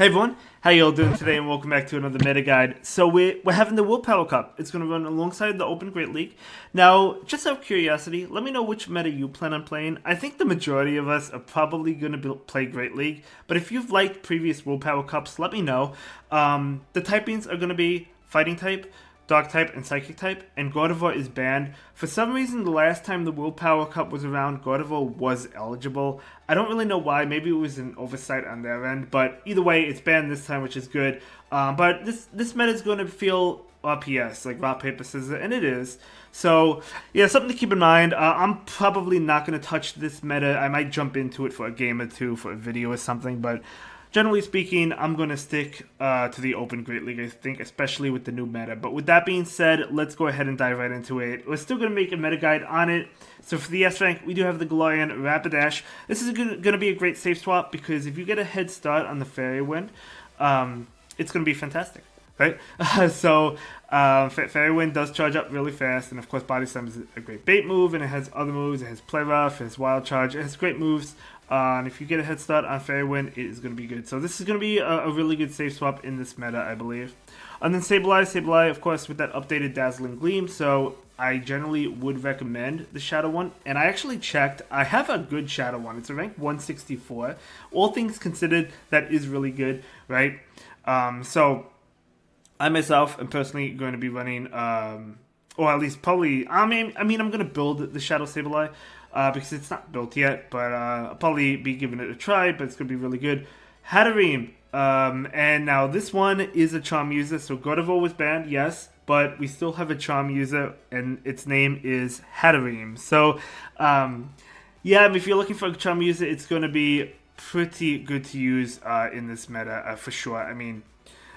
Hey everyone, how y'all doing today and welcome back to another meta guide. So we're having the Willpower Cup. It's going to run alongside the Open Great League. Now, just out of curiosity, let me know which meta you plan on playing. I think the majority of us are probably going to play Great League, but if you've liked previous Willpower Cups, let me know. The typings are going to be Fighting type, Dark type, and Psychic type, and Gardevoir is banned. For some reason, the last time the Willpower Cup was around, Gardevoir was eligible. I don't really know why. Maybe it was an oversight on their end, but either way, it's banned this time, which is good. But this meta is going to feel RPS, like rock, paper, scissors, and it is. So, yeah, something to keep in mind. I'm probably not going to touch this meta. I might jump into it for a game or two, for a video or something, but generally speaking, I'm going to stick to the Open Great League, I think, especially with the new meta. But with that being said, let's go ahead and dive right into it. We're still going to make a meta guide on it. So for the S rank, we do have the Galarian Rapidash. This is going to be a great safe swap because if you get a head start on the Fairy Wind, it's going to be fantastic, right? Fairy Wind does charge up really fast, and of course Body Slam is a great bait move, and it has other moves. It has Play Rough, it has Wild Charge, it has great moves. And if you get a head start on Fairy Wind, it is going to be good. So this is going to be a really good safe swap in this meta, I believe. And then Sableye, of course, with that updated Dazzling Gleam. So I generally would recommend the Shadow one. And I actually checked. I have a good Shadow one. It's a rank 164. All things considered, that is really good, right? So I myself am personally going to be running, or at least probably, I mean, I'm going to build the Shadow Sableye. Because it's not built yet, but I'll probably be giving it a try, but it's going to be really good. Hatterene, and now this one is a Charm user, so Gardevoir was banned, yes, but we still have a Charm user, and its name is Hatterene. So, yeah, if you're looking for a Charm user, it's going to be pretty good to use in this meta, for sure. I mean,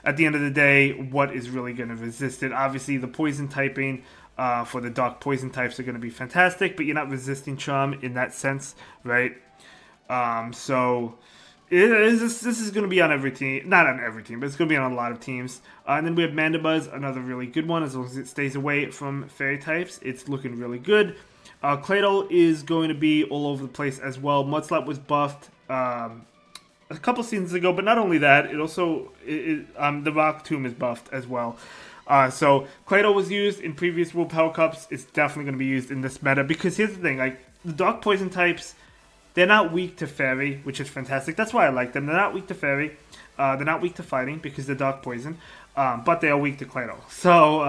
at the end of the day, what is really going to resist it? Obviously, the Poison typing, for the Dark Poison types are going to be fantastic, but you're not resisting Charm in that sense, right? So this is going to be on every team. Not on every team, but it's going to be on a lot of teams. And then we have Mandibuzz, another really good one. As long as it stays away from Fairy types, it's looking really good. Claydol is going to be all over the place as well. Mudslap was buffed a couple seasons ago, but not only that, it also the Rock Tomb is buffed as well. So Claydol was used in previous Willpower Cups. It's definitely going to be used in this meta because here's the thing: like the Dark Poison types, they're not weak to Fairy, which is fantastic. That's why I like them. They're not weak to Fairy. They're not weak to Fighting because they're Dark Poison, but they are weak to Claydol. So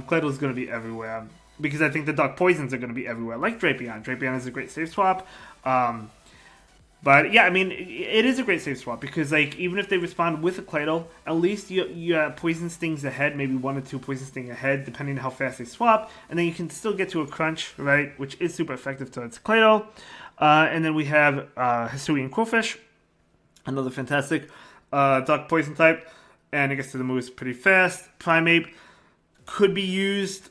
Claydol is going to be everywhere because I think the Dark Poisons are going to be everywhere. Like Drapion. Drapion is a great safe swap. But yeah, I mean, it is a great safe swap because, like, even if they respond with a Claydol, at least you have Poison Stings ahead, maybe 1 or 2 Poison Sting ahead, depending on how fast they swap, and then you can still get to a Crunch, right, which is super effective towards Claydol. And then we have Hisuian Quillfish, another fantastic Dark Poison type, and it gets to the moves pretty fast. Primeape could be used.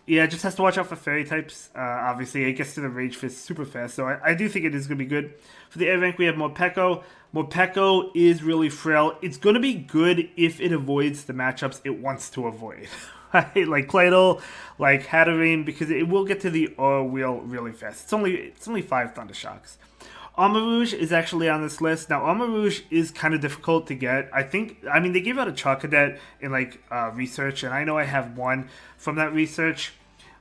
Yeah, just has to watch out for Fairy types. Obviously, it gets to the Rage Fist super fast, so I do think it is going to be good. For the air rank, we have Morpeko. Morpeko is really frail. It's going to be good if it avoids the matchups it wants to avoid. Right? Like Claydol, like Hatterene, because it will get to the wheel really fast. It's only 5 Thunder Shocks. Armarouge is actually on this list. Now, Armarouge is kind of difficult to get. I mean, they gave out a Chocodet in, like, research, and I know I have one from that research.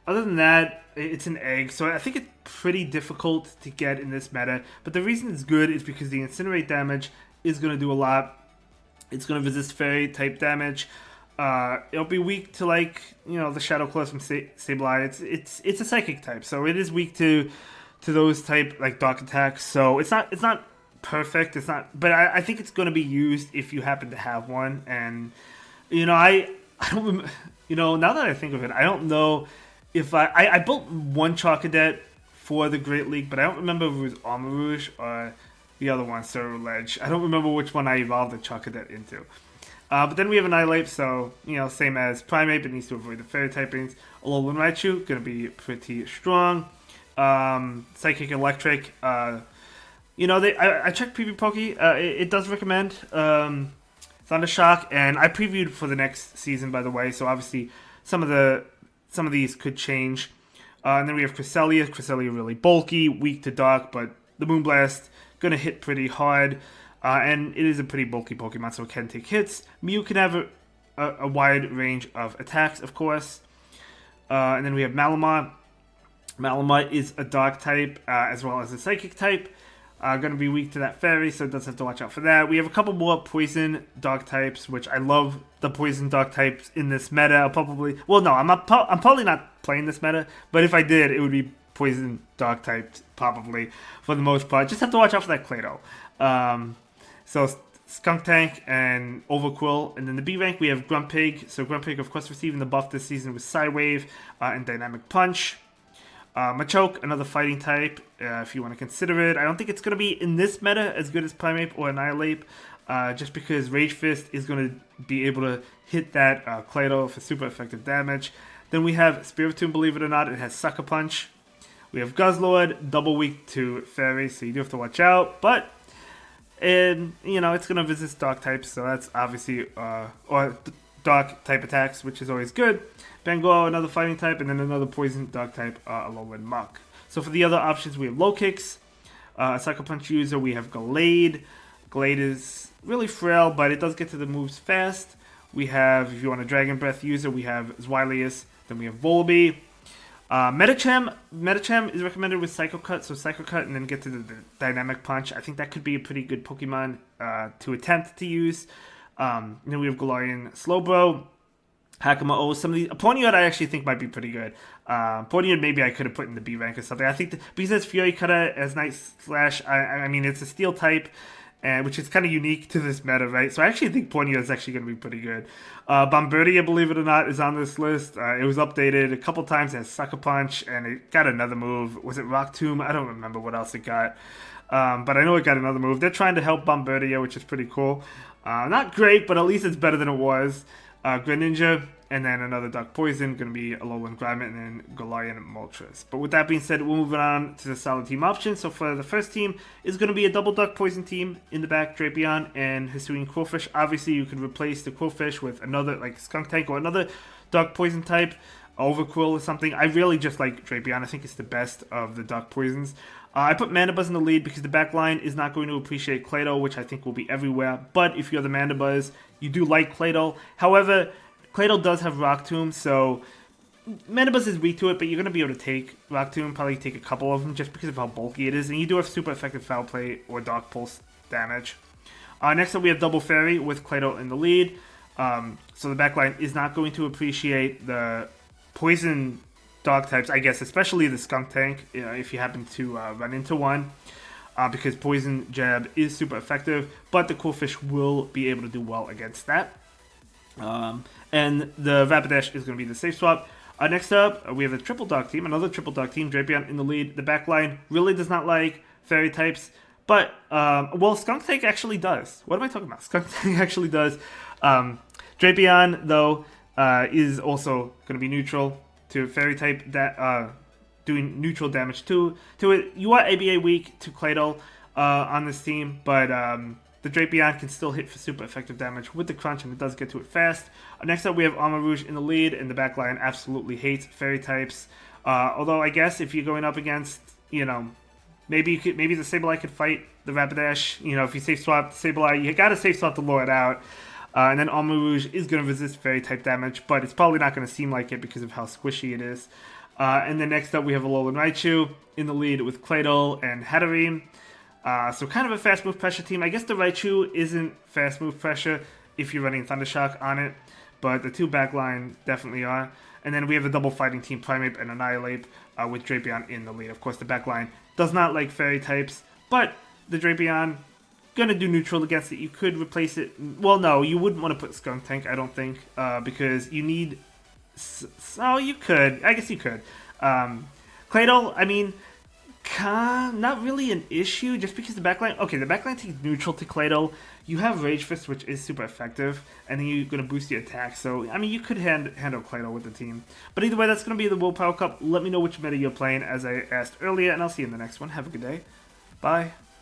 Other than that, it's an egg, so I think it's pretty difficult to get in this meta. But the reason it's good is because the Incinerate damage is going to do a lot. It's going to resist Fairy-type damage. It'll be weak to, like, you know, the Shadow Claws from Sableye. It's a Psychic type, so it is weak to those type, like, Dark attacks. So it's not perfect. It's not, but I think it's going to be used if you happen to have one. And you know, I don't, you know, now that I think of it, I don't know if I built one Chocodet for the Great League, but I don't remember if it was Armarouge or the other one, Ledge. I don't remember which one I evolved the Chocodet into. But then we have Annihilate, so, you know, same as Primeape, it needs to avoid the Fairy typings. Alolan Raichu, going to be pretty strong. Psychic Electric, you know, I checked Preview Poke, it does recommend Thunder Shock, and I previewed for the next season, by the way, so obviously some of these could change. And then we have Cresselia really bulky, weak to Dark, but the Moonblast gonna hit pretty hard. and it is a pretty bulky Pokemon, so it can take hits. Mew can have a wide range of attacks, of course. And then we have Malamar. Malamar is a Dark type, as well as a Psychic type. Going to be weak to that Fairy, so it does have to watch out for that. We have a couple more Poison Dark types, which I love the Poison Dark types in this meta. I'm probably not playing this meta, but if I did, it would be Poison Dark types, probably, for the most part. Just have to watch out for that Clado. So Skuntank and Overquill. And then the B rank, we have Grumpig. So Grumpig, of course, receiving the buff this season with Psywave and Dynamic Punch. Machoke, another fighting type, if you want to consider it. I don't think it's going to be in this meta as good as Primeape or Annihilate, just because Rage Fist is going to be able to hit that Clado for super effective damage. Then we have Spiritomb, believe it or not, it has Sucker Punch. We have Guzzlord, double weak to Fairy, so you do have to watch out. But, it's going to resist Dark types, so that's obviously, or Dark type attacks, which is always good. Bengal, another fighting type, and then another poison Dark type, Alolan Muck. So for the other options, we have Low Kicks, a Sucker Punch user, we have Gallade. Gallade is really frail, but it does get to the moves fast. We have, if you want a Dragon Breath user, we have Zweilious, then we have Volby. Medicham is recommended with Psycho Cut, so Psycho Cut and then get to the Dynamic Punch. I think that could be a pretty good Pokemon to attempt to use. Then we have Galarian Slowbro, Hakamo-o. Some of these, Ponyard I actually think might be pretty good. Ponyard maybe I could have put in the B rank or something. I think because it's Fury Cutter as Night Slash, I mean it's a Steel type, which is kind of unique to this meta, right? So I actually think Ponyard is actually going to be pretty good. Bombardier, believe it or not, is on this list. It was updated a couple times as Sucker Punch, and it got another move. Was it Rock Tomb? I don't remember what else it got. But I know it got another move. They're trying to help Bombardier, which is pretty cool. Not great, but at least it's better than it was. Greninja, and then another Dark Poison, going to be Alolan Grommet, and then Galarian Moltres. But with that being said, we're moving on to the solid team options. So for the first team, is going to be a double Dark Poison team. In the back, Drapion and Hisuian Quillfish. Obviously, you could replace the Quillfish with another, like Skuntank, or another Dark Poison type, Overquill or something. I really just like Drapion. I think it's the best of the Dark Poisons. I put Mandibuzz in the lead because the back line is not going to appreciate Clado, which I think will be everywhere. But if you're the Mandibuzz, you do like Clado. However, Clado does have Rock Tomb, so Mandibuzz is weak to it, but you're going to be able to take Rock Tomb, probably take a couple of them just because of how bulky it is. And you do have super effective Foul Play or Dark Pulse damage. Next up, we have Double Fairy with Clado in the lead. So the back line is not going to appreciate the Poison Dog types, I guess, especially the Skuntank, if you happen to run into one, because Poison Jab is super effective, but the Quillfish will be able to do well against that. And the Rapidash is going to be the safe swap. Next up, we have a Triple Dog team, another Triple Dog team, Drapion in the lead. The back line really does not like Fairy types, but, Skuntank actually does. What am I talking about? Skuntank actually does. Drapion, though, is also going to be neutral to Fairy type, that doing neutral damage to it. You are ABA weak to Clado on this team, but the Drapion can still hit for super effective damage with the Crunch, and it does get to it fast. Next up, we have Armor Rouge in the lead, and the back line absolutely hates Fairy types. Although I guess if you're going up against, maybe the Sableye could fight the Rapidash. If you safe swap the Sableye, you gotta safe swap to lure it out. And then Armor Rouge is going to resist Fairy type damage, but it's probably not going to seem like it because of how squishy it is. And then next up, we have Alolan Raichu in the lead with Claydol and Hatterene. So kind of a fast move pressure team. I guess the Raichu isn't fast move pressure if you're running Thundershock on it, but the two backline definitely are. And then we have a double fighting team, Primeape and Annihilate, with Drapion in the lead. Of course, the backline does not like Fairy types, but the Drapion gonna do neutral against it. You could replace it. Well, no, you wouldn't want to put Skuntank, I don't think, because you need. So you could. I guess you could. Claydol, I mean, not really an issue, just because the backline. Okay, the backline takes neutral to Claydol. You have Rage Fist, which is super effective, and then you're gonna boost your attack. So I mean, you could handle Claydol with the team. But either way, that's gonna be the Willpower Cup. Let me know which meta you're playing, as I asked earlier, and I'll see you in the next one. Have a good day. Bye.